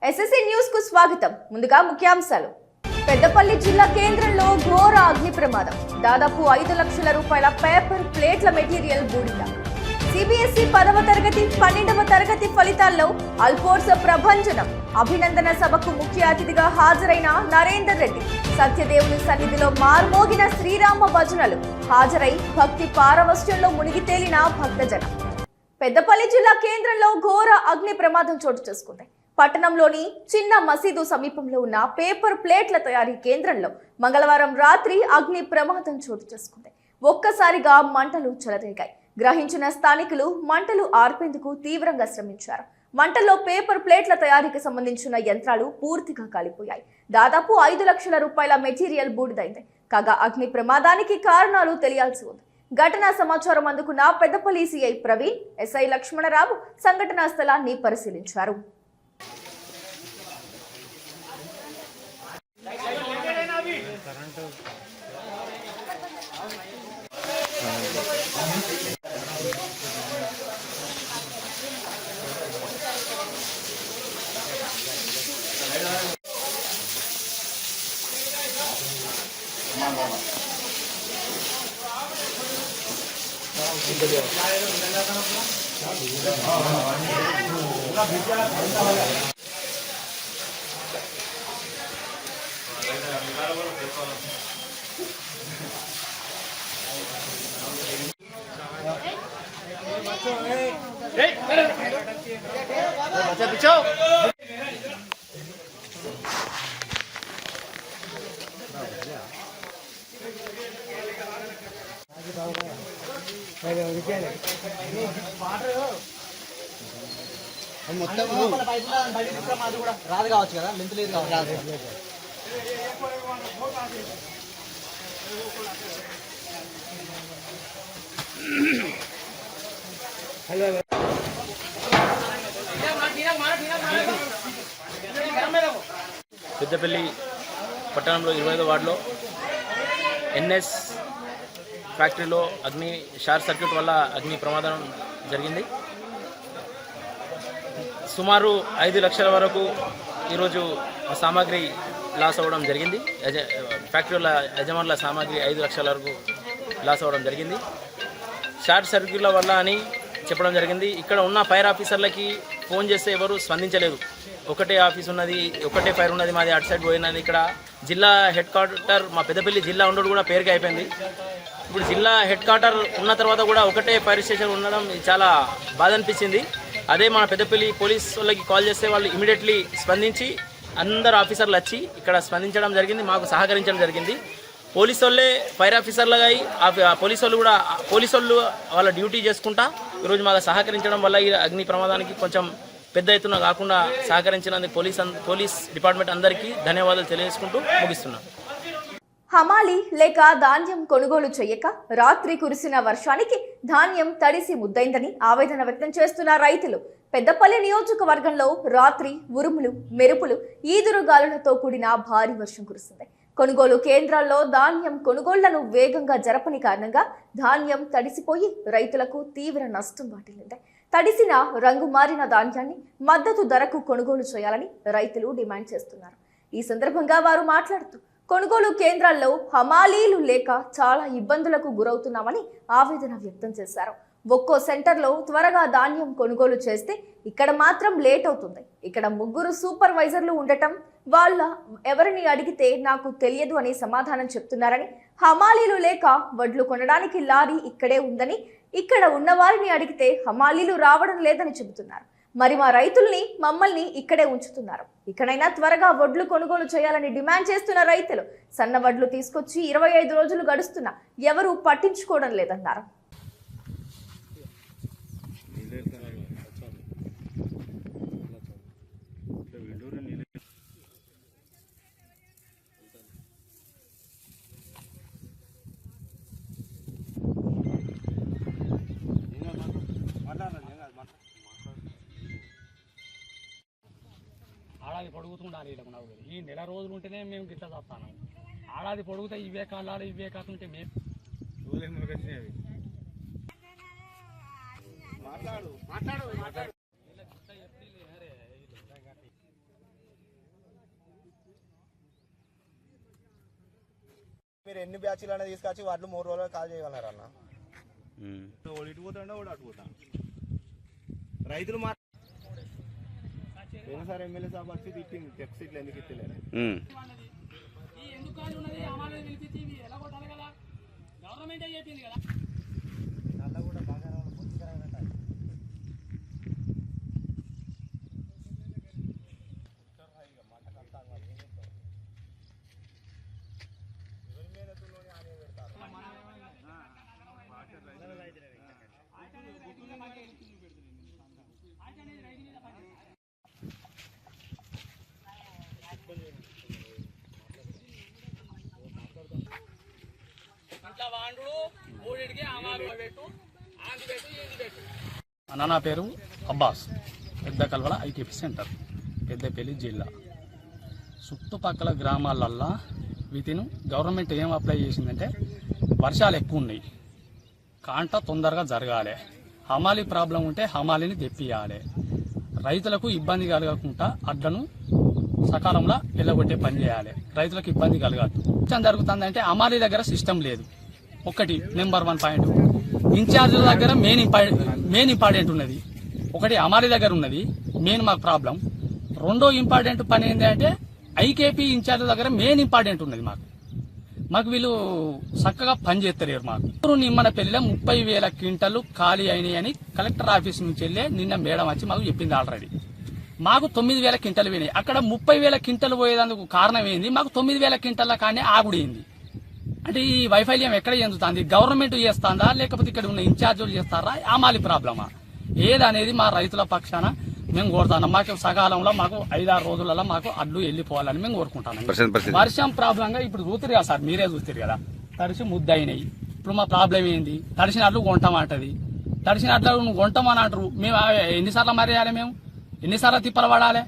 SSC news కు స్వాగతం. ముందుగా ముఖ్యాంశాలు. పెద్దపల్లి జిల్లా కేంద్రంలో ఘోర అగ్ని ప్రమాదం. దాదాపు 5 లక్షల రూపాయల పేపర్ ప్లేట్ల మెటీరియల్ బూడిద. సిబిఎస్ఈ 10వ తరగతి 12వ తరగతి ఫలితాల్లో అల్పోర్స్ ప్రభంజనం. అభినందన సభకు ముఖ్య అతిథిగా హాజరైన నరేందర్ రెడ్డి. సత్యదేవుని సన్నిధిలో మార్మోగిన శ్రీరామ భజనలు. హాజరై భక్తి పారవశ్యంలో మునిగి తేలిన భక్తజనం. పెద్దపల్లి జిల్లా కేంద్రంలో ఘోర అగ్ని ప్రమాదం చోటు చేసుకుంది. పట్టణంలోని చిన్న మసీదు సమీపంలో ఉన్న పేపర్ ప్లేట్ల తయారీ కేంద్రంలో మంగళవారం రాత్రి అగ్ని ప్రమాదం చోటు చేసుకుంది. ఒక్కసారిగా మంటలు చెలరేగాయి. గ్రహించిన స్థానికులు మంటలు ఆర్పేందుకు తీవ్రంగా శ్రమించారు. మంటల్లో పేపర్ ప్లేట్ల తయారీకి సంబంధించిన యంత్రాలు పూర్తిగా కాలిపోయాయి. దాదాపు 5 లక్షల రూపాయల మెటీరియల్ బూడిదైంది. కాగా అగ్ని ప్రమాదానికి కారణాలు తెలియాల్సి ఉంది. ఘటనా సమాచారం అందుకున్న పెద్దపల్లి సిఐ ప్రవీణ్, ఎస్ఐ లక్ష్మణరావు సంఘటనా స్థలాన్ని పరిశీలించారు. మొత్తం రాదు కావచ్చు కదా, లింక్ లేదు కావచ్చు. పెద్దపల్లి పట్టణంలో 25వ వార్డులో ఎన్ఎస్ ఫ్యాక్టరీలో షార్ట్ సర్క్యూట్ వల్ల అగ్ని ప్రమాదం జరిగింది. సుమారు 5 లక్షల వరకు ఈరోజు సామాగ్రి లాస్ అవ్వడం జరిగింది. ఫ్యాక్టరీల యజమానుల సామాగ్రి 5 లక్షల వరకు లాస్ అవ్వడం జరిగింది. షార్ట్ సర్క్యూట్ల వల్ల అని చెప్పడం జరిగింది. ఇక్కడ ఉన్న ఫైర్ ఆఫీసర్లకి ఫోన్ చేస్తే ఎవరు స్పందించలేదు. ఒకటే ఆఫీస్ ఉన్నది, ఒకటే ఫైర్ ఉన్నది, మాది అటు సైడ్ పోయినది. ఇక్కడ జిల్లా హెడ్ క్వార్టర్ మా పెద్దపల్లి జిల్లా ఉండడం కూడా పేరుగా అయిపోయింది. ఇప్పుడు జిల్లా హెడ్ క్వార్టర్ ఉన్న తర్వాత కూడా ఒకటే ఫైర్ స్టేషన్ ఉండడం చాలా బాధ అనిపించింది. అదే మన పెద్దపల్లి పోలీస్ వాళ్ళకి కాల్ చేస్తే వాళ్ళు ఇమీడియట్లీ స్పందించి అందరు ఆఫీసర్లు వచ్చి ఇక్కడ స్పందించడం జరిగింది, మాకు సహకరించడం జరిగింది. పోలీసు వాళ్ళే ఫైర్ ఆఫీసర్లుగా పోలీసు వాళ్ళు కూడా వాళ్ళ డ్యూటీ చేసుకుంటా ఈరోజు మాకు సహకరించడం వల్ల ఈ అగ్ని ప్రమాదానికి కొంచెం పెద్ద ఎత్తున కాకుండా సహకరించినందుకు పోలీస్ డిపార్ట్మెంట్ అందరికీ ధన్యవాదాలు తెలియజేసుకుంటూ ముగిస్తున్నాను. హమాలి లేక ధాన్యం కొనుగోలు చేయక రాత్రి కురిసిన వర్షానికి ధాన్యం తడిసి ముద్దైందని ఆవేదన వ్యక్తం చేస్తున్న రైతులు. పెద్దపల్లి నియోజకవర్గంలో రాత్రి ఉరుములు, మెరుపులు, ఈదురుగాలులతో కూడిన భారీ వర్షం కురిసింది. కొనుగోలు కేంద్రాల్లో ధాన్యం కొనుగోళ్లను వేగంగా జరపని కారణంగా ధాన్యం తడిసిపోయి రైతులకు తీవ్ర నష్టం వాటిల్లింది. తడిసిన రంగు మారిన ధాన్యాన్ని మద్దతు ధరకు కొనుగోలు చేయాలని రైతులు డిమాండ్ చేస్తున్నారు. ఈ సందర్భంగా వారు మాట్లాడుతూ కొనుగోలు కేంద్రాల్లో హమాలీలు లేక చాలా ఇబ్బందులకు గురవుతున్నామని ఆవేదన వ్యక్తం చేశారు. ఒక్కో సెంటర్లో త్వరగా ధాన్యం కొనుగోలు చేస్తే ఇక్కడ మాత్రం లేట్ అవుతుంది. ఇక్కడ 3 సూపర్వైజర్లు ఉండటం వాళ్ళ ఎవరిని అడిగితే నాకు తెలియదు అని సమాధానం చెప్తున్నారని, హమాలీలు లేక వడ్లు కొనడానికి లారీ ఇక్కడే ఉందని, ఇక్కడ ఉన్నవారిని అడిగితే హమాలీలు రావడం లేదని చెబుతున్నారు. మరి మా రైతుల్ని మమ్మల్ని ఇక్కడే ఉంచుతున్నారు. ఇక్కడైనా త్వరగా వడ్లు కొనుగోలు చేయాలని డిమాండ్ చేస్తున్న రైతులు సన్న వడ్లు తీసుకొచ్చి 25 రోజులు గడుస్తున్నా ఎవరూ పట్టించుకోవడం లేదన్నారు. ఆడాది పొడుగుతుండాలి. ఈ నెల రోజులు ఉంటేనే మేము గిట్లా చేస్తాను. ఆడాది పొడుగుతా ఇవే కాలాడు ఇవే కాకుంటే మేము మాట్లాడు మీరు ఎన్ని బ్యాచ్లు అనేది తీసుకొచ్చి వాటిలో 3 రోజులు కాల్ చేయగలరు అన్న. వాడు ఇటు పోతాడు, వాడు అటు పోతాడు. రైతులు పోయినసారి ఎమ్మెల్యే సాబ్ వచ్చి తిట్టింది టెక్స్ ఇట్లా ఎందుకు ఇస్తలేదు. అన్న నా పేరు అబ్బాస్, పెద్ద కల్వల ఐకేపీ సెంటర్, పెద్దపల్లి జిల్లా. చుట్టుపక్కల గ్రామాలల్లో వీటిని గవర్నమెంట్ ఏం అప్లై చేసిందంటే వర్షాలు ఎక్కువ ఉన్నాయి, కాంట తొందరగా జరగాలి, హమాలీ ప్రాబ్లం ఉంటే హమాలీని తెప్పియాలి, రైతులకు ఇబ్బంది కలగకుండా అడ్లను సకాలంలో వెళ్ళగొట్టే పని చేయాలి, రైతులకు ఇబ్బంది కలగద్దు. జరుగుతుందంటే హమాలీ దగ్గర సిస్టమ్ లేదు. ఒకటి నెంబర్ 1 పాయింట్. ఇన్ఛార్జీల దగ్గర మెయిన్ ఇంపార్టెంట్ ఉన్నది. ఒకటి హమాలీ దగ్గర ఉన్నది మెయిన్ మాకు ప్రాబ్లం. రెండో ఇంపార్టెంట్ పని ఏంటంటే ఐకేపీ ఇన్ఛార్జీల దగ్గర మెయిన్ ఇంపార్టెంట్ ఉన్నది. మాకు వీళ్ళు చక్కగా పని చేస్తారు. మాకు నిమ్మనపల్లిలో 30,000 క్వింటాలు ఖాళీ అయినాయి అని కలెక్టర్ ఆఫీస్ నుంచి వెళ్ళి నిన్న మేడం వచ్చి మాకు చెప్పింది. ఆల్రెడీ మాకు 9,000 క్వింటాలు పోయినాయి. అక్కడ 30,000 క్వింటాలు పోయేందుకు కారణం ఏంది? మాకు 9,000 క్వింటాల కానీ ఆగుడైంది. అంటే ఈ వైఫల్యం ఎక్కడ చెందుతుంది? గవర్నమెంట్ చేస్తుందా లేకపోతే ఇక్కడ ఉన్న ఇన్ఛార్జీలు చేస్తారా? హమాలీ ప్రాబ్లమా ఏదనేది మా రైతుల పక్షాన మేము కోరుతున్నాం. మాకు సకాలంలో మాకు 5-6 రోజులలో మాకు అడ్లు వెళ్ళిపోవాలని మేము కోరుకుంటాం. వర్షం ప్రాబ్లంగా ఇప్పుడు చూస్తారు కదా సార్, మీరే చూస్తారు కదా, తడిసి ముద్దయినాయి. ఇప్పుడు మా ప్రాబ్లం ఏంది? తడిసిన అడ్లు కొంటామంటది. తడిసిన అడ్లు కొంటామని అంటారు. మేము ఎన్నిసార్లు మరేయాలి? మేము ఎన్నిసార్లు తిప్పలు పడాలి?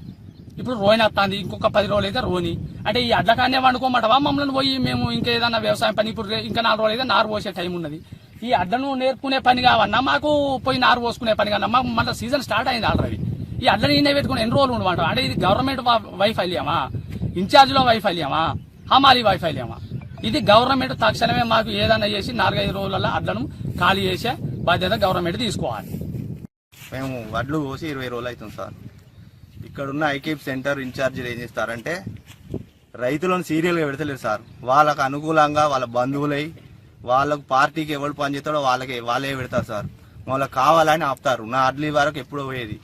ఇప్పుడు రోని వస్తుంది, ఇంకొక 10 రోజులు అయితే రోని. అంటే ఈ అడ్లకాన్నే వండుకోమంటావా మమ్మల్ని పోయి? మేము ఇంకేదన్నా వ్యవసాయం పని ఇప్పుడు ఇంకా 4 రోజులు అయితే నారు పోసే టైం ఉన్నది. ఈ అడ్లను నేర్పుకునే పని కావన్నా మాకు పోయి నారు పోసుకునే పని కన్నా మాకు మళ్ళీ సీజన్ స్టార్ట్ అయింది ఆల్రెడీ. ఈ అడ్లని ఈయన పెట్టుకుని ఎన్ని రోజులు ఉండమంటాం? అంటే ఇది గవర్నమెంట్ వైఫల్యమా? ఇన్ఛార్జ్లో వైఫల్యమా? హమాలీ వైఫల్యమా? ఇది గవర్నమెంట్ తక్షణమే మాకు ఏదన్నా చేసి 4-5 రోజులలో అడ్లను ఖాళీ చేసే బాధ్యత గవర్నమెంట్ తీసుకోవాలి. మేము వడ్లు కోసి 20 రోజులు అవుతుంది సార్. ఇక్కడున్న ఐకేపీ సెంటర్ ఇన్ఛార్జీలు ఏం చేస్తారంటే రైతులను సీరియల్గా పెడతలేరు సార్. వాళ్ళకు అనుకూలంగా వాళ్ళ బంధువులై వాళ్ళకు పార్టీకి ఎవరు పనిచేస్తాడో వాళ్ళే పెడతారు సార్. వాళ్ళకి కావాలని ఆపుతారు. నా వడ్లు వరకు ఎప్పుడో పోయేది,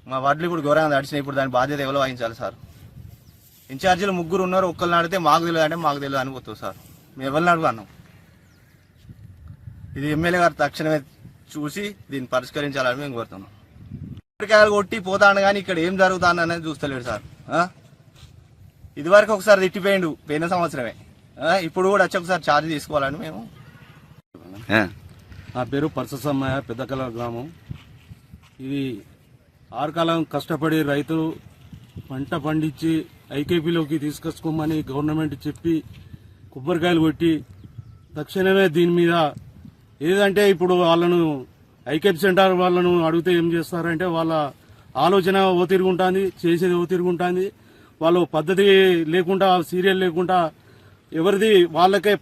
మా వడ్లు ఇప్పుడు ఘోరంగా తడిచినాయి. ఇప్పుడు దాని బాధ్యత ఎవరు వహించాలి సార్? ఇన్ఛార్జీలు 3 ఉన్నారు. ఒక్కరిని అడిగితే మాకు తెలియదు అంటే మాకు తెలియదు అనిపోతుంది సార్. మేము ఎవరిని అడుగున్నాం? ఇది ఎమ్మెల్యే గారు తక్షణమే చూసి దీన్ని పరిష్కరించాలని మేము కోరుతున్నాం. కొబ్బరికాయలు కొట్టి పోతాను కానీ ఇక్కడ ఏం జరుగుతాను అనేది చూస్తలేడు సార్. ఇదివరకు ఒకసారి తిట్టిపోయిండు పోయిన సంవత్సరమే. ఇప్పుడు కూడా వచ్చి ఒకసారి ఛార్జ్ తీసుకోవాలని మేము. నా పేరు పరససమ్మయ్య, పెద్దకల గ్రామం. ఇది 6 కాలం కష్టపడి రైతులు పంట పండించి ఐకేపీలోకి తీసుకొచ్చుకోమని గవర్నమెంట్ చెప్పి కొబ్బరికాయలు కొట్టి తక్షణమే దీని మీద ఏదంటే ఇప్పుడు వాళ్ళను ఐకేపీ సెంటర్ వాళ్ళను అడిగితే ఏం చేస్తారంటే వాళ్ళ ఆలోచన ఓ తిరుగుంటుంది, చేసేది ఓ తిరుగుంటుంది. వాళ్ళు పద్ధతి లేకుండా సీరియల్ లేకుండా ఎవరిది వాళ్ళకే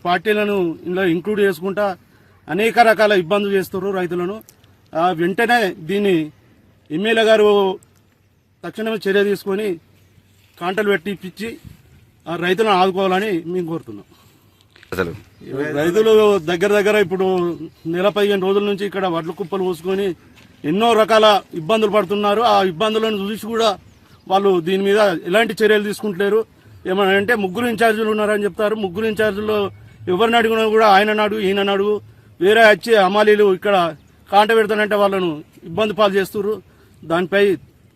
పార్టీలను ఇందులో ఇంక్లూడ్ చేసుకుంటా అనేక రకాల ఇబ్బందులు చేస్తారు రైతులను. వెంటనే దీన్ని ఎమ్మెల్యే గారు తక్షణమే చర్య తీసుకొని కాంటలు పెట్టించి ఆ రైతులను ఆదుకోవాలని మేము కోరుతున్నాం. అసలు రైతులు దగ్గర ఇప్పుడు 15 రోజుల నుంచి ఇక్కడ వడ్ల కుప్పలు పోసుకొని ఎన్నో రకాల ఇబ్బందులు పడుతున్నారు. ఆ ఇబ్బందులను చూసి కూడా వాళ్ళు దీని మీద ఎలాంటి చర్యలు తీసుకుంటలేరు. ఏమనంటే 3 ఇన్ఛార్జీలు ఉన్నారని చెప్తారు. 3 ఇన్ఛార్జీల్లో ఎవరిని అడిగినా కూడా ఆయన అడుగు ఈయన అడుగు వేరే వచ్చి హమాలీలు ఇక్కడ కాంట పెడతానంటే వాళ్ళను ఇబ్బంది పాలు చేస్తున్నారు. దానిపై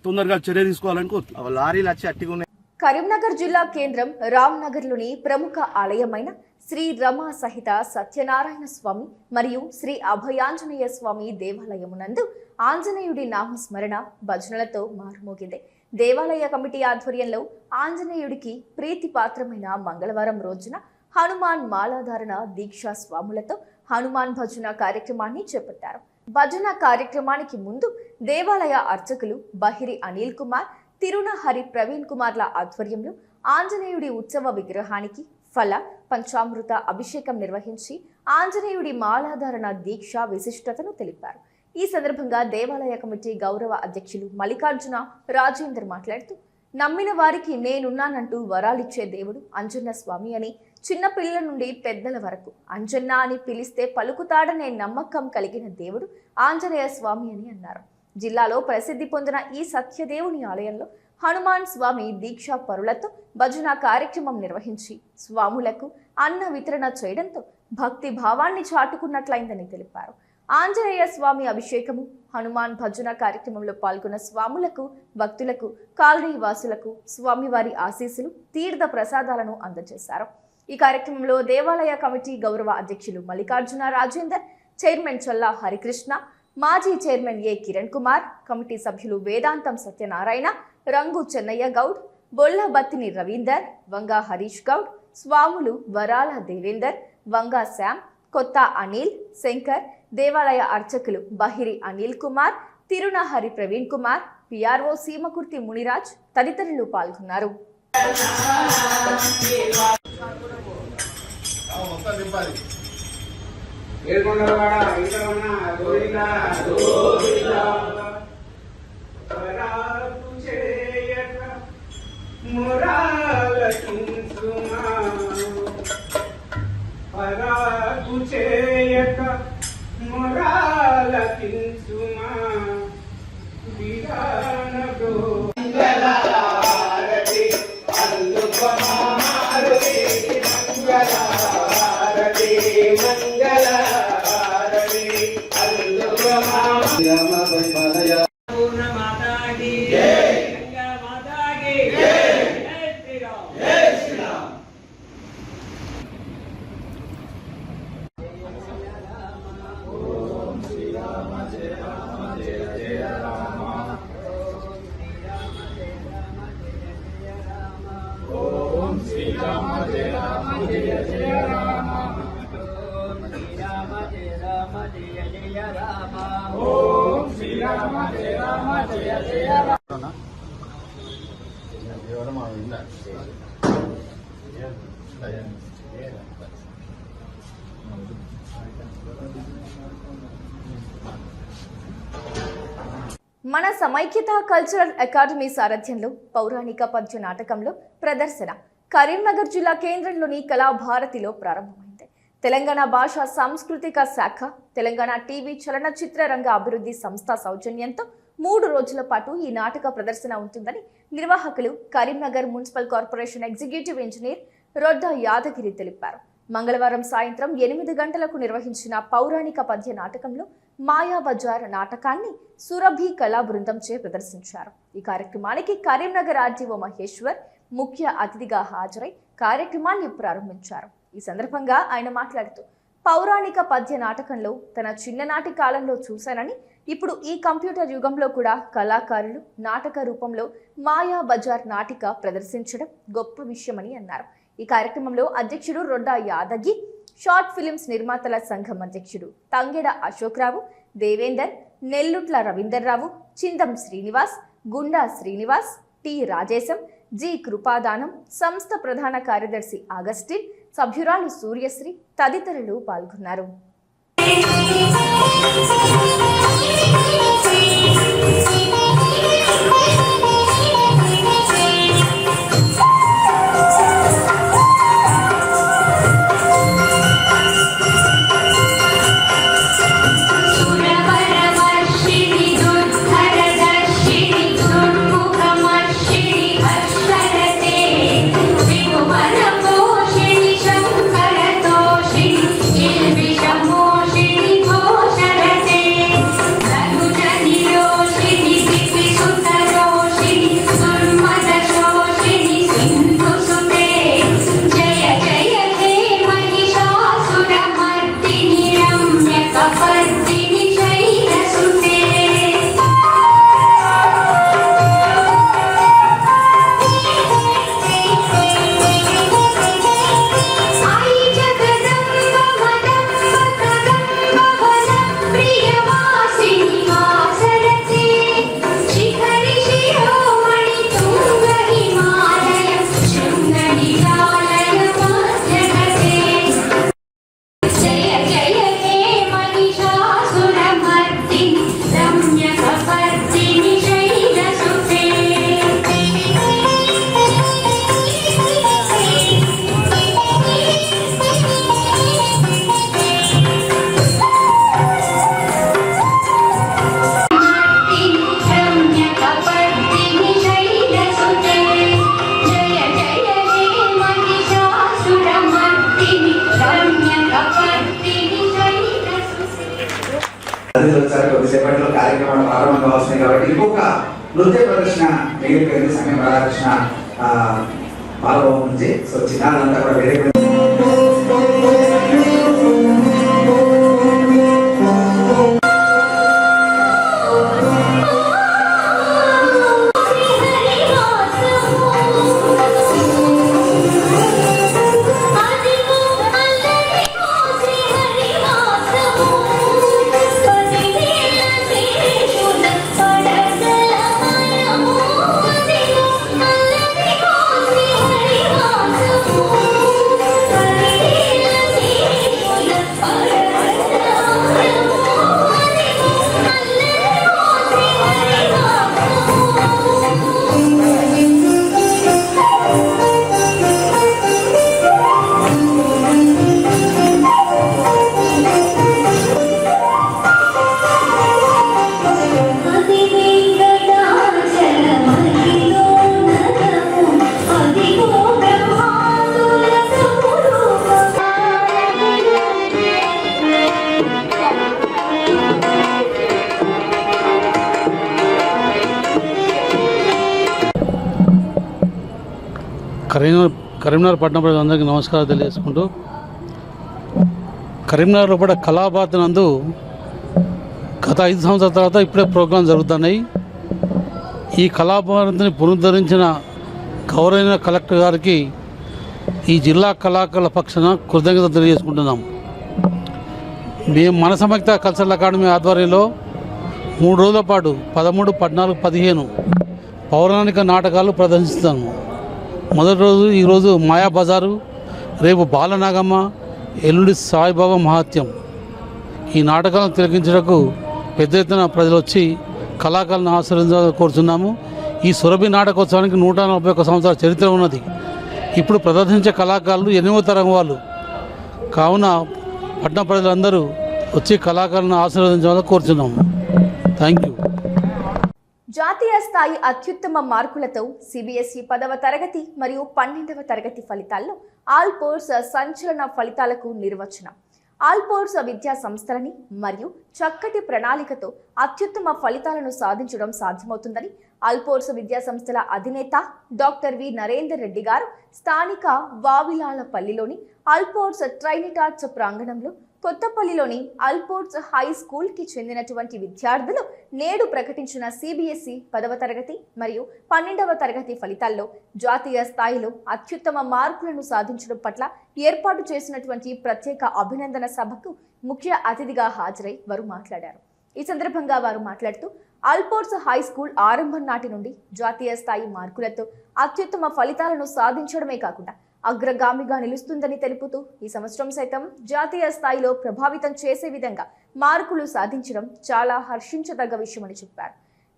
తొందరగా చర్య తీసుకోవాలని కోరుతున్నాం. లారీలు వచ్చి అట్టిగా. కరీంనగర్ జిల్లా కేంద్రం రామ్నగర్లోని ప్రముఖ ఆలయమైన శ్రీ రమా సహిత సత్యనారాయణ స్వామి మరియు శ్రీ అభయాంజనేయ స్వామి దేవాలయమునందు ఆంజనేయుడి నామస్మరణ భజనలతో మారుమోగింది. దేవాలయ కమిటీ ఆధ్వర్యంలో ఆంజనేయుడికి ప్రీతిపాత్రమైన మంగళవారం రోజున హనుమాన్ మాలాధారణ దీక్షా స్వాములతో హనుమాన్ భజన కార్యక్రమాన్ని చేపట్టారు. భజన కార్యక్రమానికి ముందు దేవాలయ అర్చకులు బహిరి అనిల్ కుమార్, తిరునహరి ప్రవీణ్ కుమార్ల ఆధ్వర్యంలో ఆంజనేయుడి ఉత్సవ విగ్రహానికి ఫల పంచామృత అభిషేకం నిర్వహించి ఆంజనేయుడి మాలాధారణ దీక్ష విశిష్టతను తెలిపారు. ఈ సందర్భంగా దేవాలయ కమిటీ గౌరవ అధ్యక్షులు మల్లికార్జున రాజేందర్ మాట్లాడుతూ, నమ్మిన వారికి నేనున్నానంటూ వరాలిచ్చే దేవుడు అంజన్న స్వామి అని, చిన్న పిల్లల నుండి పెద్దల వరకు అంజన్న అని పిలిస్తే పలుకుతాడనే నమ్మకం కలిగిన దేవుడు ఆంజనేయ స్వామి అని అన్నారు. జిల్లాలో ప్రసిద్ధి పొందిన ఈ సత్యదేవుని ఆలయంలో హనుమాన్ స్వామి దీక్షా పరులతో భజన కార్యక్రమం నిర్వహించి స్వాములకు అన్న వితరణ చేయడంతో భక్తి భావాన్ని చాటుకున్నట్లయిందని తెలిపారు. ఆంజనేయ స్వామి అభిషేకము, హనుమాన్ భజన కార్యక్రమంలో పాల్గొన్న స్వాములకు, భక్తులకు, కాలనీ వాసులకు స్వామివారి ఆశీస్సులు, తీర్థ ప్రసాదాలను అందజేశారు. ఈ కార్యక్రమంలో దేవాలయ కమిటీ గౌరవ అధ్యక్షులు మల్లికార్జున రాజేందర్, చైర్మన్ చల్లా హరికృష్ణ, మాజీ చైర్మన్ ఏ కిరణ్ కుమార్, కమిటీ సభ్యులు వేదాంతం సత్యనారాయణ, రంగు చెన్నయ్య గౌడ్, బొల్ల బత్తిని రవీందర్, వంగా హరీష్ గౌడ్, స్వాములు వరాల దేవేందర్, వంగా శ్యామ్, కొత్త అనిల్, శంకర్, దేవాలయ అర్చకులు బహిరి అనిల్ కుమార్, తిరునహరి ప్రవీణ్ కుమార్, పిఆర్ఓ సీమకుర్తి మునిరాజ్ తదితరులు పాల్గొన్నారు. మన సమైక్యత కల్చరల్ అకాడమీ సారథ్యంలో పౌరాణిక పద్య నాటకంలో ప్రదర్శన కరీంనగర్ జిల్లా కేంద్రంలోని కళాభారతిలో ప్రారంభమైంది. తెలంగాణ భాషా సాంస్కృతిక శాఖ, తెలంగాణ టీవీ చలనచిత్ర రంగ అభివృద్ధి సంస్థ సౌజన్యంతో 3 రోజుల పాటు ఈ నాటక ప్రదర్శన ఉంటుందని నిర్వాహకులు Karimnagar municipal corporation executive engineer Rodda Yadagiri తెలిపారు. మంగళవారం సాయంత్రం 8 గంటలకు నిర్వహించిన పౌరాణిక పద్య నాటకంలో మాయాబజార్ నాటకాన్ని సురభి కళా బృందంచే ప్రదర్శించారు. ఈ కార్యక్రమానికి కరీంనగర్ ఆర్డీఓ మహేశ్వర్ ముఖ్య అతిథిగా హాజరై కార్యక్రమాన్ని ప్రారంభించారు. ఈ సందర్భంగా ఆయన మాట్లాడుతూ, పౌరాణిక పద్య నాటకంలో తన చిన్ననాటి కాలంలో చూశానని, ఇప్పుడు ఈ కంప్యూటర్ యుగంలో కూడా కళాకారులు నాటక రూపంలో మాయాబజార్ నాటిక ప్రదర్శించడం గొప్ప విషయమని అన్నారు. ఈ కార్యక్రమంలో అధ్యక్షుడు రొడ్డా యాదగి, షార్ట్ ఫిలిమ్స్ నిర్మాతల సంఘం అధ్యక్షుడు తంగెడ అశోక్రావు, దేవేందర్, నెల్లుట్ల రవీందర్రావు, చిందం శ్రీనివాస్, గుండా శ్రీనివాస్, టి రాజేశం, జి కృపాదానం, సంస్థ ప్రధాన కార్యదర్శి ఆగస్టిన్, సభ్యురాలు సూర్యశ్రీ తదితరులు పాల్గొన్నారు. శంకర తోషిణి అతిథులు వచ్చారు. కొద్దిసేపట్లో కార్యక్రమాలు ప్రారంభం కావాల్సింది కాబట్టి ఇంకొక నృత్య ప్రదర్శన మిగిలిపోయింది. సమయం రాధాకృష్ణ బాలభవన్ నుంచి. సో చిన్నారంతా కూడా వేదిక కరీంనగర్ పట్టణ ప్రజలందరికీ నమస్కారం తెలియజేసుకుంటూ, కరీంనగర్లో కూడా కళాభారతి నందు గత 5 సంవత్సరాల తర్వాత ఇప్పుడే ప్రోగ్రాం జరుగుతున్నాయి. ఈ కళాభారతిని పునరుద్ధరించిన గౌరవ కలెక్టర్ గారికి ఈ జిల్లా కళాకారుల పక్షాన కృతజ్ఞత తెలియజేసుకుంటున్నాం. మేము మన సమైక్య కల్చరల్ అకాడమీ ఆధ్వర్యంలో 3 రోజుల పాటు 13, 14, 15 పౌరాణిక నాటకాలు ప్రదర్శిస్తాము. మొదటి రోజు ఈరోజు మాయాబజారు, రేపు బాలనాగమ్మ, ఎల్లుండి సాయిబాబా మహాత్యం. ఈ నాటకాలను తిలకించడానికి పెద్ద ఎత్తున ప్రజలు వచ్చి కళాకారులను ఆశీర్వదించాలని కోరుతున్నాము. ఈ సురభి నాటకోత్సవానికి 141 సంవత్సరాల చరిత్ర ఉన్నది. ఇప్పుడు ప్రదర్శించే కళాకారులు 8వ తరం వాళ్ళు కావున పట్టణ ప్రజలందరూ వచ్చి కళాకారులను ఆశీర్వదించాలని కోరుతున్నాము. Thank you. జాతీయ స్థాయి అత్యుత్తమ మార్కులతో సిబిఎస్ఈ 10వ తరగతి మరియు 12వ తరగతి ఫలితాల్లో ఆల్పోర్స్ సంచలన ఫలితాలకు నిర్వచనం. ఆల్పోర్స్ విద్యా సంస్థలని మరియు చక్కటి ప్రణాళికతో అత్యుత్తమ ఫలితాలను సాధించడం సాధ్యమవుతుందని ఆల్పోర్స్ విద్యా సంస్థల అధినేత డాక్టర్ వి నరేందర్ రెడ్డి గారు స్థానిక వావిలాలపల్లిలోని ఆల్పోర్స్ ట్రైనిటాట్స్ ప్రాంగణంలో కొత్తపల్లిలోని అల్పోర్ట్స్ హై స్కూల్కి చెందినటువంటి విద్యార్థులు నేడు ప్రకటించిన సిబిఎస్ఈ 10వ తరగతి మరియు 12వ తరగతి ఫలితాల్లో జాతీయ స్థాయిలో అత్యుత్తమ మార్కులను సాధించడం పట్ల ఏర్పాటు చేసినటువంటి ప్రత్యేక అభినందన సభకు ముఖ్య అతిథిగా హాజరై వారు మాట్లాడారు. ఈ సందర్భంగా వారు మాట్లాడుతూ అల్పోర్ట్స్ హై స్కూల్ ఆరంభం నాటి నుండి జాతీయ స్థాయి మార్కులతో అత్యుత్తమ ఫలితాలను సాధించడమే కాకుండా అగ్రగామిగా నిలుస్తుందని తెలుపుతూ ఈ సంవత్సరం సైతం జాతీయ స్థాయిలో ప్రభావితం చేసే విధంగా మార్కులు సాధించడం చాలా హర్షించదగ్గ విషయమని చెప్పారు.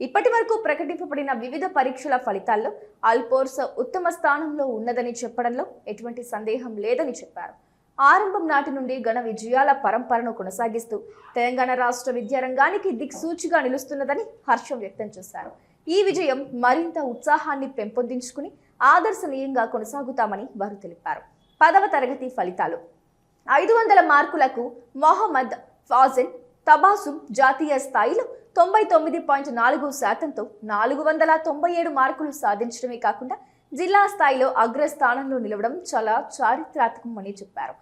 ఇప్పటి వరకు ప్రకటింపబడిన వివిధ పరీక్షల ఫలితాల్లో అల్పోర్స్ ఉత్తమ స్థానంలో ఉన్నదని చెప్పడంలో ఎటువంటి సందేహం లేదని చెప్పారు. ఆరంభం నాటి నుండి ఘన విజయాల పరంపరను కొనసాగిస్తూ తెలంగాణ రాష్ట్ర విద్యారంగానికి దిక్సూచిగా నిలుస్తున్నదని హర్షం వ్యక్తం చేశారు. ఈ విజయం మరింత ఉత్సాహాన్ని పెంపొందించుకుని ఆదర్శనీయంగా కొనసాగుతామని వారు తెలిపారు. 10వ తరగతి ఫలితాలు 500 మార్కులకు మొహమ్మద్ ఫాజిల్ తబాసుమ్ జాతీయ స్థాయిలో 99.4%తో 497 మార్కులు సాధించడమే కాకుండా జిల్లా స్థాయిలో అగ్రస్థానంలో నిలవడం చాలా చారిత్రాత్మకమని చెప్పారు.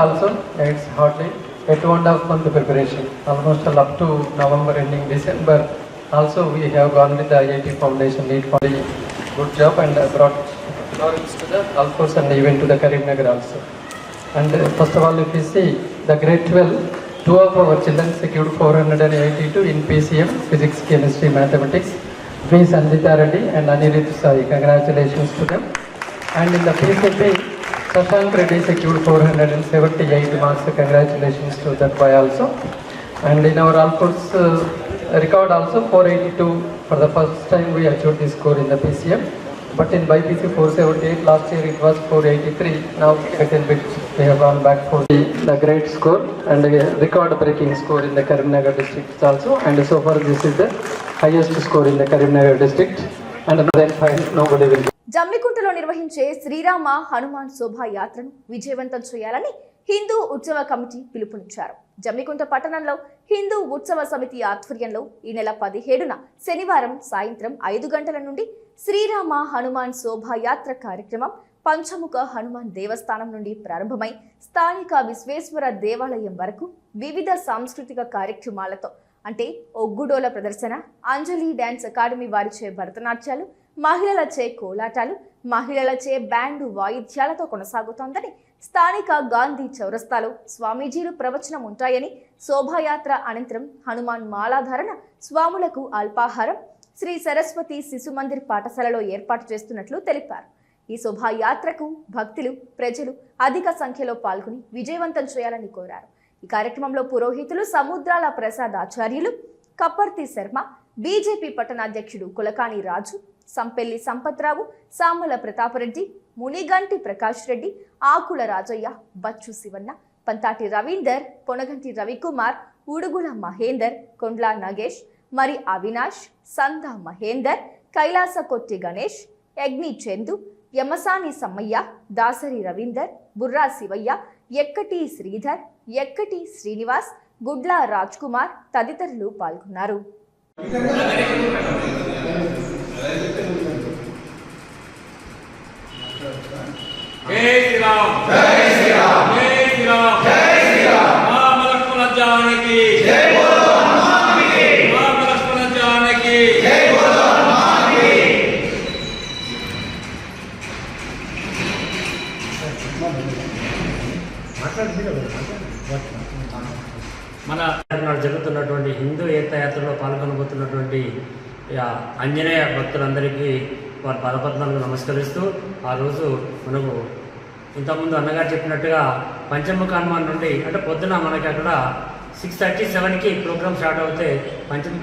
Also, it's hardly a 2.5 month preparation, almost up to November ending December. Also, we have gone with the IIT Foundation lead for the good job and brought glories to the Alphors and even to the Karimnagar also. And first of all, if you see the grade 12, 2 of our children secured 482 in PCM, Physics, Chemistry, Mathematics. V. Sanjita Reddy and Anirudh Sai, congratulations to them. And in the PCP, Shashank Reddy secured 478 marks, congratulations to that boy also. And in our Alphors record also 482, for the first time we achieved this score in the PCM. But in BPC 478, last year it was 483. Now little bit we have gone back for the great score and a record-breaking score in the Karimnagar district also. And so far this is the highest score in the Karimnagar district. And then fine, nobody will. జమ్మికుంటలో నిర్వహించే శ్రీరామ హనుమాన్ శోభాయాత్రను విజయవంతం చేయాలని హిందూ ఉత్సవ committee పిలుపునిచ్చారు. జమ్మికుంట పట్టణంలో హిందూ ఉత్సవ సమితి ఆధ్వర్యంలో ఈ నెల 17న శనివారం సాయంత్రం 5 గంటల నుండి శ్రీరామ హనుమాన్ శోభాయాత్ర కార్యక్రమం పంచముఖ హనుమాన్ దేవస్థానం నుండి ప్రారంభమై స్థానిక విశ్వేశ్వర దేవాలయం వరకు వివిధ సాంస్కృతిక కార్యక్రమాలతో అంటే ఒగ్గుడోల ప్రదర్శన, అంజలి డ్యాన్స్ అకాడమీ వారిచే భరతనాట్యాలు, మహిళలచే కోలాటాలు, మహిళలచే బ్యాండు వాయిద్యాలతో కొనసాగుతోందని, స్థానిక గాంధీ చౌరస్తాలో స్వామీజీలు ప్రవచనం ఉంటాయని, శోభాయాత్ర అనంతరం హనుమాన్ మాలాధారణ, స్వాములకు అల్పాహారం శ్రీ సరస్వతి శిశు మందిర్ పాఠశాలలో ఏర్పాటు చేస్తున్నట్లు తెలిపారు. ఈ శోభాయాత్రకు భక్తులు, ప్రజలు అధిక సంఖ్యలో పాల్గొని విజయవంతం చేయాలని కోరారు. ఈ కార్యక్రమంలో పురోహితులు సముద్రాల ప్రసాద్ ఆచార్యులు, కప్పర్తి శర్మ, బీజేపీ పట్టణాధ్యక్షుడు కులకాని రాజు, సంపెల్లి సంపత్రావు, సామల ప్రతాపరెడ్డి, మునిగంటి ప్రకాష్ రెడ్డి, ఆకుల రాజయ్య, బచ్చు శివన్న, పంతాటి రవీందర్, పొనగంటి రవికుమార్, ఉడుగుల మహేందర్, కొండ్ల నగేష్, మరి అవినాష్, సందా మహేందర్, కైలాస కొట్టి గణేష్, యగ్ని చందు, యమసాని సమ్మయ్య, దాసరి రవీందర్, బుర్రా శివయ్య, ఎక్కటి శ్రీధర్, ఎక్కటి శ్రీనివాస్, గుడ్ల రాజ్ కుమార్ తదితరులు పాల్గొన్నారు. జై శ్రీరామ్ జై శ్రీరామ్ జై శ్రీరామ్ జై శ్రీరామ్ రామ లక్ష్మణ జానకి జై బోలో హనుమానికి రామ లక్ష్మణ జానకి జై బోలో హనుమానికి. మన జరుగుతున్నటువంటి హిందూ ఏకయాత్రలో పాల్గొనబోతున్నటువంటి ఆంజనేయ భక్తులందరికీ వారి పాదపద్మాలకు నమస్కరిస్తూ ఆ రోజు మనకు ఇంతకుముందు అన్నగారు చెప్పినట్టుగా పంచముఖ హనుమాన్ నుండి అంటే పొద్దున మనకి అక్కడ 6:37కి ప్రోగ్రామ్ స్టార్ట్ అవుతే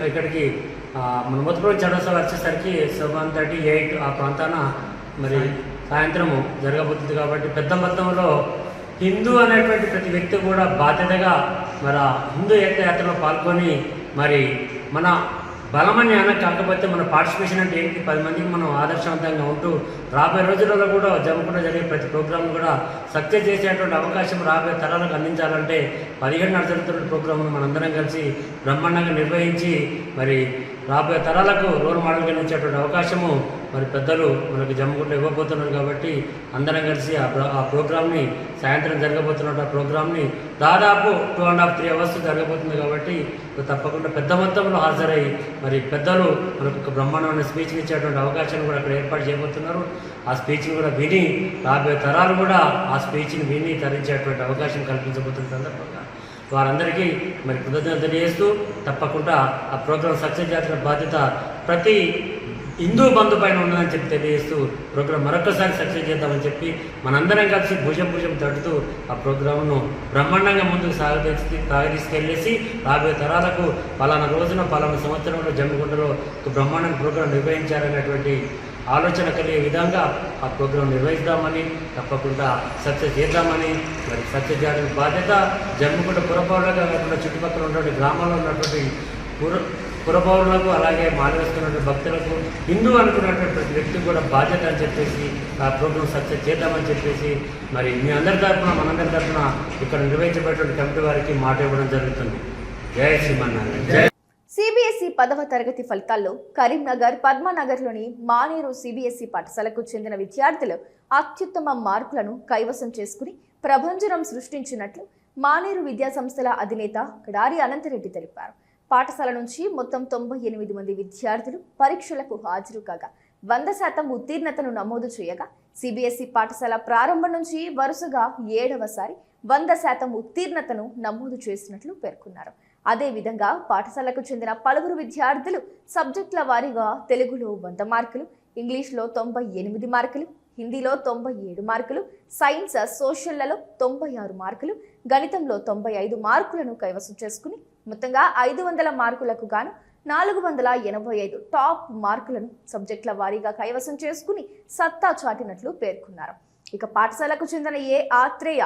ఇక్కడికి మన మొదటి చౌరస్తా వచ్చేసరికి 7:38 ఆ ప్రాంతాన మరి సాయంత్రము జరగబోతుంది. కాబట్టి పెద్ద మొత్తంలో హిందూ అనేటువంటి ప్రతి వ్యక్తి కూడా బాధ్యతగా మరి హిందూ ఏకయాత్రలో పాల్గొని మరి మన బలమని అన కాకపోతే మన పార్టిసిపేషన్ అంటే ఏంటి 10 మందికి మనం ఆదర్శవంతంగా ఉంటూ రాబోయే రోజులలో కూడా జమ్మికుంట జరిగే ప్రతి ప్రోగ్రాం కూడా సక్సెస్ చేసేటువంటి అవకాశం రాబోయే తరాలకు అందించాలంటే 17 జరుగుతున్న ప్రోగ్రాంను మనందరం కలిసి బ్రహ్మాండంగా నిర్వహించి మరి రాబోయే తరాలకు రోల్ మోడల్గా నిలిచేటువంటి అవకాశము మరి పెద్దలు మనకు జమ్మికుంట ఇవ్వబోతున్నారు. కాబట్టి అందరం కలిసి ఆ ప్రోగ్రామ్ని సాయంత్రం జరగబోతున్న ప్రోగ్రామ్ని దాదాపు 2.5-3 అవర్స్ జరగబోతుంది. కాబట్టి తప్పకుండా పెద్ద మొత్తంలో హాజరై మరి పెద్దలు మనకు ఒక బ్రహ్మాండమైన స్పీచ్ని ఇచ్చేటువంటి అవకాశాన్ని కూడా అక్కడ ఏర్పాటు చేయబోతున్నారు. ఆ స్పీచ్ని కూడా విని రాబోయే తరాలు కూడా ఆ స్పీచ్ని విని తరించేటువంటి అవకాశం కల్పించబోతున్న సందర్భంగా వారందరికీ మరి కృతజ్ఞతలు తెలియజేస్తూ తప్పకుండా ఆ ప్రోగ్రాం సక్సెస్ చేసిన బాధ్యత ప్రతి హిందూ బంధు పైన ఉన్నదని చెప్పి తెలియజేస్తూ ప్రోగ్రాం మరొకసారి సక్సెస్ చేద్దామని చెప్పి మనందరం కలిసి భుజం తడుతూ ఆ ప్రోగ్రాంను బ్రహ్మాండంగా ముందుకు తీసుకెళ్ళేసి రాబోయే తరాలకు పలానా రోజున పలానా సంవత్సరంలో జమ్మికుంటలో ఒక బ్రహ్మాండ ప్రోగ్రాం నిర్వహించాలనేటువంటి ఆలోచన కలిగే విధంగా ఆ ప్రోగ్రాం నిర్వహిద్దామని తప్పకుండా సక్సెస్ చేద్దామని మరి సక్సెస్ చేయాలని బాధ్యత జమ్మికుంట పురపౌరులుగా కాకుండా చుట్టుపక్కల ఉన్నటువంటి గ్రామాల్లో ఉన్నటువంటి పురపౌరులకు అలాగే మాలవేస్తున్నటువంటి భక్తులకు హిందూ అనుకున్నటువంటి ప్రతి వ్యక్తికి కూడా బాధ్యత అని చెప్పేసి ఆ ప్రోగ్రాం సక్సెస్ చేద్దామని చెప్పేసి మరి మీ అందరి తరఫున మనందరి తరఫున ఇక్కడ నిర్వహించబడేటువంటి కమిటీ వారికి మాట ఇవ్వడం జరుగుతుంది. జై శ్రీమన్నారాయణ. సిబిఎస్ఈ 10వ తరగతి ఫలితాల్లో కరీంనగర్, పద్మనగర్లోని మానేరు సిబిఎస్ఈ పాఠశాలకు చెందిన విద్యార్థులు అత్యుత్తమ మార్కులను కైవసం చేసుకుని ప్రభంజనం సృష్టించినట్లు మానేరు విద్యాసంస్థల అధినేత కడారి అనంతరెడ్డి తెలిపారు. పాఠశాల నుంచి మొత్తం 98 మంది విద్యార్థులు పరీక్షలకు హాజరు కాగా 100% ఉత్తీర్ణతను నమోదు చేయగా సిబిఎస్ఈ పాఠశాల ప్రారంభం నుంచి వరుసగా 7వసారి 100% ఉత్తీర్ణతను నమోదు చేసినట్లు పేర్కొన్నారు. అదేవిధంగా పాఠశాలకు చెందిన పలువురు విద్యార్థులు సబ్జెక్టుల వారీగా తెలుగులో 100 మార్కులు, ఇంగ్లీష్లో 98 మార్కులు, హిందీలో 97 మార్కులు, సైన్స్ సోషల్లలో 96 మార్కులు, గణితంలో 95 మార్కులను కైవసం చేసుకుని మొత్తంగా 500 మార్కులకు గాను 485 టాప్ మార్కులను సబ్జెక్టుల వారీగా కైవసం చేసుకుని సత్తా చాటినట్లు పేర్కొన్నారు. ఇక పాఠశాలకు చెందిన ఏ ఆత్రేయ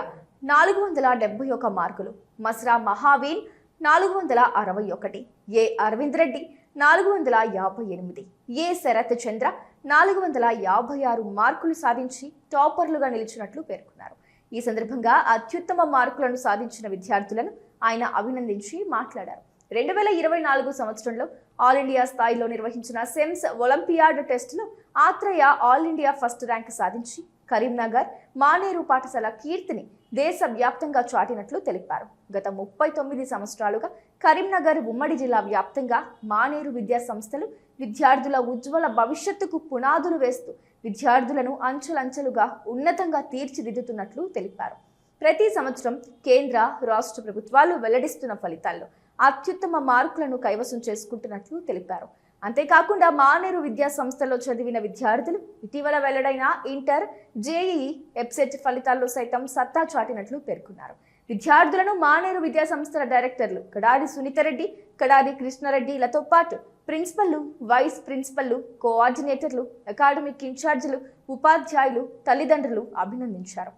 471 మార్కులు, మస్రా మహావీన్ 461, ఏ అరవింద్ రెడ్డి 458, ఏ శరత్ చంద్ర 456 మార్కులు సాధించి టాపర్లుగా నిలిచినట్లు పేర్కొన్నారు. ఈ సందర్భంగా అత్యుత్తమ మార్కులను సాధించిన విద్యార్థులను ఆయన అభినందించి మాట్లాడారు. 2024 సంవత్సరంలో ఆల్ ఇండియా స్థాయిలో నిర్వహించిన సెమ్స్ ఒలింపియాడ్ టెస్టులో Atreya all India first rank సాధించి కరీంనగర్ మానేరు పాఠశాల కీర్తిని దేశవ్యాప్తంగా చాటినట్లు తెలిపారు. గత 39 సంవత్సరాలుగా కరీంనగర్ ఉమ్మడి జిల్లా వ్యాప్తంగా మానేరు విద్యా సంస్థలు విద్యార్థుల ఉజ్వల భవిష్యత్తుకు పునాదులు వేస్తూ విద్యార్థులను అంచెలంచెలుగా ఉన్నతంగా తీర్చిదిద్దుతున్నట్లు తెలిపారు. ప్రతి సంవత్సరం కేంద్ర రాష్ట్ర ప్రభుత్వాలు వెల్లడిస్తున్న ఫలితాల్లో అత్యుత్తమ మార్కులను కైవసం చేసుకుంటున్నట్లు తెలిపారు. అంతేకాకుండా మానేరు విద్యా సంస్థలో చదివిన విద్యార్థులు ఇటీవల వెల్లడైన ఇంటర్, జేఈఈ, ఎబ్సెట్ ఫలితాల్లో సైతం సత్తా చాటినట్లు పేర్కొన్నారు. విద్యార్థులను మానేరు విద్యా సంస్థల డైరెక్టర్లు కడారి సునీతారెడ్డి, కడారి కృష్ణారెడ్డిలతో పాటు ప్రిన్సిపల్లు, వైస్ ప్రిన్సిపల్లు, కోఆర్డినేటర్లు, అకాడమిక్ ఇన్ఛార్జీలు, ఉపాధ్యాయులు, తల్లిదండ్రులు అభినందించారు.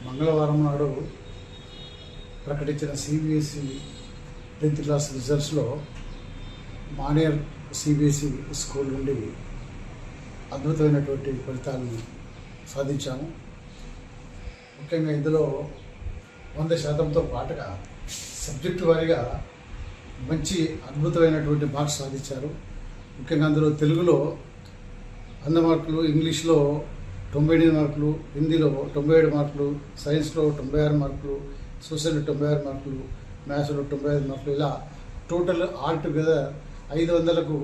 మంగళవారం నాడు ప్రకటించిన సిబిఎస్ఈ 10th క్లాస్ రిజల్ట్స్లో మానేర్ సిబిఎస్ఈ స్కూల్ నుండి అద్భుతమైనటువంటి ఫలితాలను సాధించాము. ముఖ్యంగా ఇందులో 100%తో పాటుగా సబ్జెక్టు వారీగా మంచి అద్భుతమైనటువంటి మార్క్స్ సాధించారు. ముఖ్యంగా అందులో తెలుగులో 100 మార్కులు, ఇంగ్లీష్లో 98 మార్కులు, హిందీలో 97 మార్కులు, సైన్స్లో 96 మార్కులు, సోషల్ 96 మార్కులు, మ్యాథ్స్లో 95 మార్కులు, ఇలా టోటల్ ఆల్ టుగెదర్ 500కు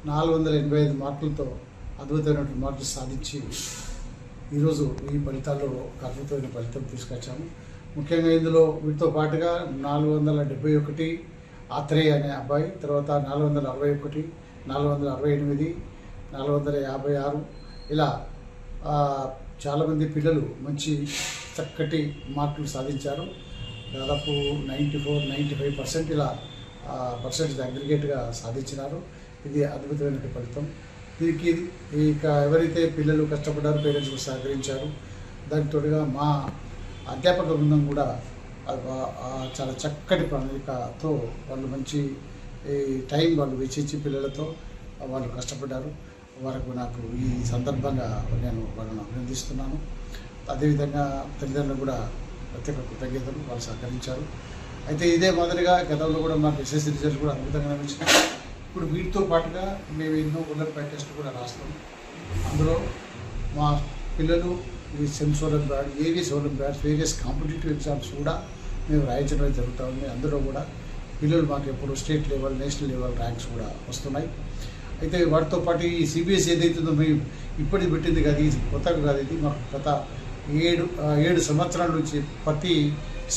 485 మార్కులతో అద్భుతమైనటువంటి మార్కులు సాధించి ఈరోజు ఈ ఫలితాల్లో ఒక అద్భుతమైన ఫలితం తీసుకొచ్చాము. ముఖ్యంగా ఇందులో వీటితో పాటుగా 471 ఆత్రేయ అనే అబ్బాయి, తర్వాత 461, 468, 456 ఇలా చాలామంది పిల్లలు మంచి చక్కటి మార్కులు సాధించారు. దాదాపు 94-95% ఇలా పర్సెంటేజ్ అగ్రిగేట్గా సాధించినారు. ఇది అద్భుతమైన ఫలితం. దీనికి ఇక ఎవరైతే పిల్లలు కష్టపడ్డారో పేరెంట్స్ సహకరించారు. దానికి తోడుగా మా అధ్యాపక బృందం కూడా చాలా చక్కటి ప్రణాళికతో వాళ్ళు మంచి టైం వాళ్ళు వెచ్చించి పిల్లలతో వాళ్ళు కష్టపడ్డారు. వారికి నాకు ఈ సందర్భంగా నేను వాళ్ళని అభినందిస్తున్నాను. అదేవిధంగా తల్లిదండ్రులు కూడా ప్రత్యేక కృతజ్ఞతలు, వాళ్ళు సహకరించారు. అయితే ఇదే మాదిరిగా గతంలో కూడా మాకు ఎస్ఎస్సీ రిజల్ట్స్ కూడా అద్భుతంగా వచ్చినాయి. ఇప్పుడు వీటితో పాటుగా మేము ఎన్నో ఒలింపియాడ్ టెస్ట్ కూడా రాస్తాం. అందులో మా పిల్లలు ఈ sems olympiad, AVS Olympiads, various competitive exams కూడా మేము రాయించడం జరుగుతూ ఉంది. అందులో కూడా పిల్లలు మాకు ఎప్పుడు state level, national level ranks కూడా వస్తున్నాయి. అయితే వాటితో పాటు ఈ సిబిఎస్ఈ ఏదైతుందో మేము ఇప్పటికి పెట్టింది కాదు, ఇది కొత్తగా కాదు. ఇది మాకు గత 7 సంవత్సరాల నుంచి ప్రతి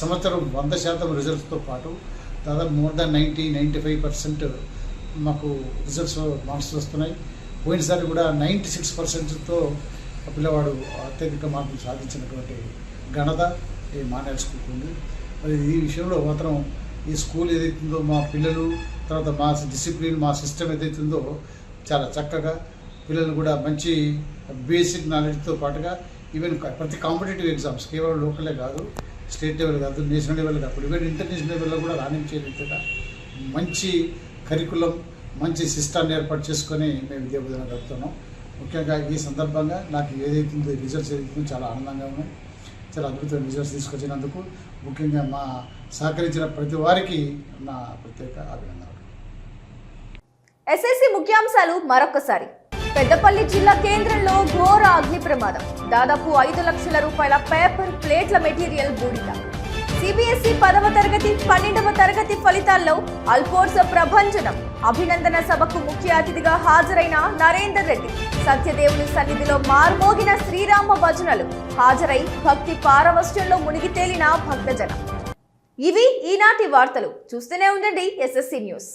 సంవత్సరం 100% రిజల్ట్స్తో పాటు దాదాపు మోర్ దాన్ 90-95% మాకు రిజల్ట్స్ మార్క్స్ వస్తున్నాయి. పోయినసారి కూడా 96%తో పిల్లవాడు అత్యధిక మార్కులు సాధించినటువంటి ఘనత ఈ మానేర్ స్కూల్కి ఉంది. మరి ఈ విషయంలో మాత్రం ఈ స్కూల్ ఏదైతుందో మా పిల్లలు, తర్వాత మా డిసిప్లిన్, మా సిస్టమ్ ఏదైతుందో చాలా చక్కగా పిల్లలు కూడా మంచి బేసిక్ నాలెడ్జ్తో పాటుగా ఈవెన్ ప్రతి కాంపిటేటివ్ ఎగ్జామ్స్ కేవలం లోకలే కాదు, స్టేట్ లెవెల్ కాదు, నేషనల్ లెవెల్ కాదు, ఈవెన్ ఇంటర్నేషనల్ లెవెల్లో కూడా రాణించేటట్టుగా మంచి కరికులం, మంచి సిస్టాన్ని ఏర్పాటు చేసుకొని మేము విద్యాబోధన గడుపుతున్నాం. ముఖ్యంగా ఈ సందర్భంగా నాకు ఏదైతుందో రిజల్ట్స్ ఏదైతుందో చాలా ఆనందంగా ఉన్నాయి. చాలా అద్భుతమైన రిజల్ట్స్ తీసుకొచ్చినందుకు ముఖ్యంగా మా సహకరించిన ప్రతి వారికి నా ప్రత్యేక అభినందనలు. ఎస్ఎస్సీ ముఖ్యాంశాలు మరొకసారి. పెద్దపల్లి జిల్లా కేంద్రంలో ఘోర అగ్ని ప్రమాదం. దాదాపు 5 లక్షల రూపాయల పేపర్ ప్లేట్ల మెటీరియల్ బూడిద. సిబిఎస్ఈ 10వ తరగతి 12వ తరగతి ఫలితాల్లో అల్పోర్స్ ప్రభంజనం. అభినందన సభకు ముఖ్య అతిథిగా హాజరైన నరేందర్ రెడ్డి. సత్యదేవుని సన్నిధిలో మార్మోగిన శ్రీరామ భజనలు. హాజరై భక్తి పారవశ్యంలో మునిగి తేలిన భక్తజనం. ఇవి ఈనాటి వార్తలు. చూస్తూనే ఉండండి ఎస్ఎస్సీ న్యూస్.